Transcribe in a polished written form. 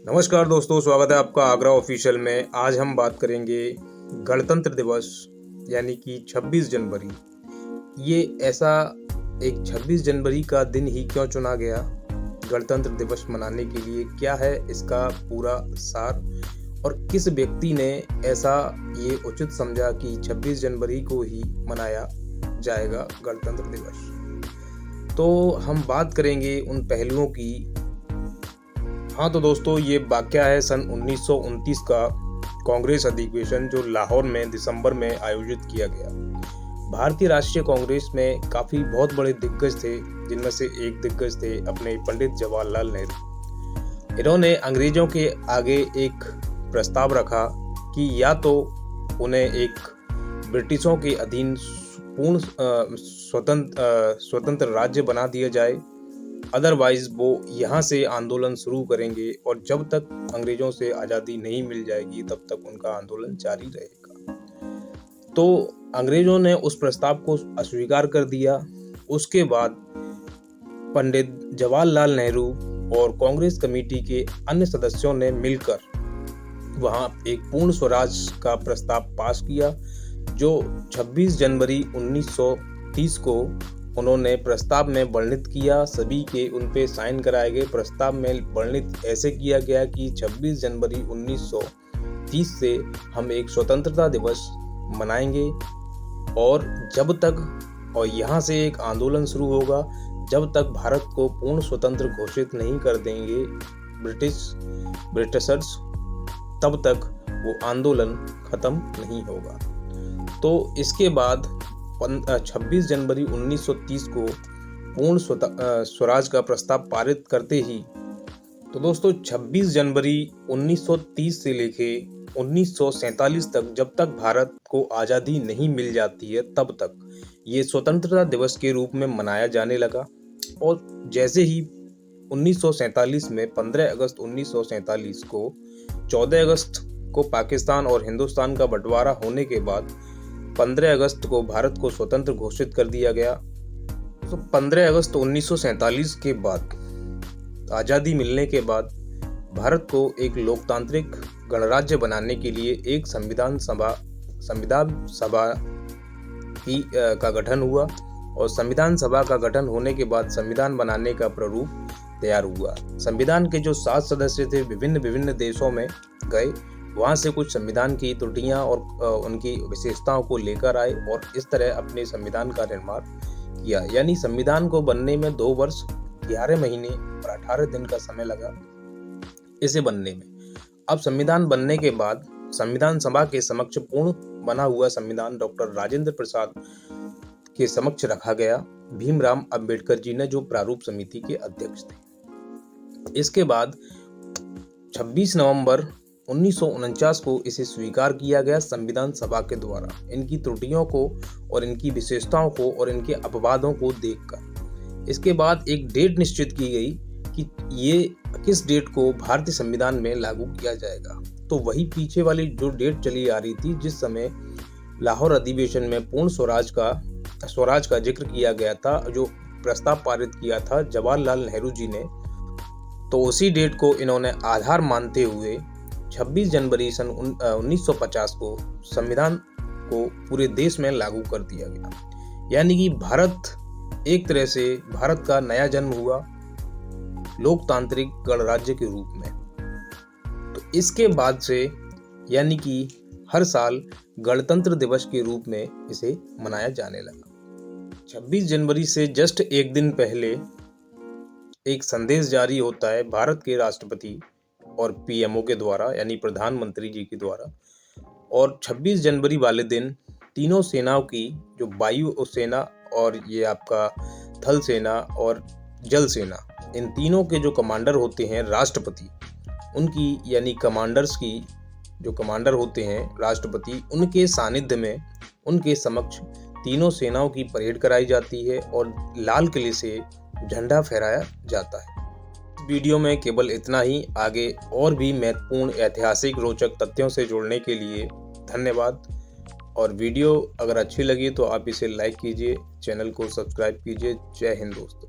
नमस्कार दोस्तों, स्वागत है आपका आगरा ऑफिशियल में। आज हम बात करेंगे गणतंत्र दिवस यानी कि 26 जनवरी। ये ऐसा एक 26 जनवरी का दिन ही क्यों चुना गया गणतंत्र दिवस मनाने के लिए, क्या है इसका पूरा सार और किस व्यक्ति ने ऐसा ये उचित समझा कि 26 जनवरी को ही मनाया जाएगा गणतंत्र दिवस। तो हम बात करेंगे उन पहलुओं की। हाँ तो दोस्तों, ये वाकया है सन 1929 का कांग्रेस अधिवेशन जो लाहौर में दिसंबर में आयोजित किया गया। भारतीय राष्ट्रीय कांग्रेस में काफ़ी बहुत बड़े दिग्गज थे, जिनमें से एक दिग्गज थे अपने पंडित जवाहरलाल नेहरू। इन्होंने अंग्रेजों के आगे एक प्रस्ताव रखा कि या तो उन्हें एक ब्रिटिशों के अधीन पूर्ण स्वतंत्र राज्य बना दिया जाए, अदरवाइज वो यहाँ से आंदोलन शुरू करेंगे और जब तक अंग्रेजों से आज़ादी नहीं मिल जाएगी तब तक उनका आंदोलन जारी रहेगा। तो अंग्रेजों ने उस प्रस्ताव को अस्वीकार कर दिया। उसके बाद पंडित जवाहरलाल नेहरू और कांग्रेस कमेटी के अन्य सदस्यों ने मिलकर वहाँ एक पूर्ण स्वराज का प्रस्ताव पास किया, जो 26 जनवरी 1930 को उन्होंने प्रस्ताव में वर्णित किया। सभी के उन पे साइन कराए गए। प्रस्ताव में वर्णित ऐसे किया गया कि 26 जनवरी 1930 से हम एक स्वतंत्रता दिवस मनाएंगे और जब तक और यहाँ से एक आंदोलन शुरू होगा जब तक भारत को पूर्ण स्वतंत्र घोषित नहीं कर देंगे ब्रिटिशर्स, तब तक वो आंदोलन खत्म नहीं होगा। तो इसके बाद 26 जनवरी 1930 को पूर्ण स्वराज का प्रस्ताव पारित करते ही, तो दोस्तों 26 जनवरी 1930 से लेके 1947 तक, जब तक भारत को आज़ादी नहीं मिल जाती है तब तक ये स्वतंत्रता दिवस के रूप में मनाया जाने लगा। और जैसे ही 1947 में 15 अगस्त 1947 को 14 अगस्त को पाकिस्तान और हिंदुस्तान का बंटवारा होने के बाद 15 अगस्त को भारत को स्वतंत्र घोषित कर दिया गया। तो 15 अगस्त 1947 के बाद, आज़ादी मिलने के बाद, भारत को एक लोकतांत्रिक गणराज्य बनाने के लिए एक संविधान सभा का गठन हुआ और संविधान सभा का गठन होने के बाद संविधान बनाने का प्रारूप तैयार हुआ। संविधान के जो 7 सदस्य थे विभिन्न देशों में गए, वहाँ से कुछ संविधान की त्रुटियां और उनकी विशेषताओं को लेकर आए और इस तरह अपने संविधान का निर्माण किया। यानी संविधान को बनने में 2 वर्ष 11 महीने और 18 दिन का समय लगा इसे बनने में। अब संविधान बनने के बाद संविधान सभा के समक्ष पूर्ण बना हुआ संविधान डॉक्टर राजेंद्र प्रसाद के समक्ष रखा गया। भीमराव अंबेडकर जी ने जो प्रारूप समिति के अध्यक्ष थे। इसके बाद 26 नवंबर 1949 को इसे स्वीकार किया गया संविधान सभा के द्वारा, इनकी त्रुटियों को और इनकी विशेषताओं को और इनके अपवादों को देखकर। इसके बाद एक डेट निश्चित की गई कि ये किस डेट को भारतीय संविधान में लागू किया जाएगा। तो वही पीछे वाली जो डेट चली आ रही थी, जिस समय लाहौर अधिवेशन में पूर्ण स्वराज का जिक्र किया गया था, जो प्रस्ताव पारित किया था जवाहरलाल नेहरू जी ने, तो उसी डेट को इन्होंने आधार मानते हुए 26 जनवरी सन 1950 को संविधान को पूरे देश में लागू कर दिया गया। यानी कि भारत एक तरह से भारत का नया जन्म हुआ लोकतांत्रिक गणराज्य के रूप में। तो इसके बाद से यानी कि हर साल गणतंत्र दिवस के रूप में इसे मनाया जाने लगा। 26 जनवरी से जस्ट एक दिन पहले एक संदेश जारी होता है भारत के राष्ट्रपति और पीएमओ के द्वारा, यानी प्रधानमंत्री जी के द्वारा। और 26 जनवरी वाले दिन तीनों सेनाओं की, जो वायु सेना और ये आपका थल सेना और जल सेना, इन तीनों के जो कमांडर होते हैं राष्ट्रपति, उनकी यानी कमांडर्स की जो कमांडर होते हैं राष्ट्रपति, उनके सानिध्य में उनके समक्ष तीनों सेनाओं की परेड कराई जाती है और लाल किले से झंडा फहराया जाता है। वीडियो में केवल इतना ही। आगे और भी महत्वपूर्ण ऐतिहासिक रोचक तथ्यों से जुड़ने के लिए धन्यवाद। और वीडियो अगर अच्छी लगी तो आप इसे लाइक कीजिए, चैनल को सब्सक्राइब कीजिए। जय हिंद दोस्तों।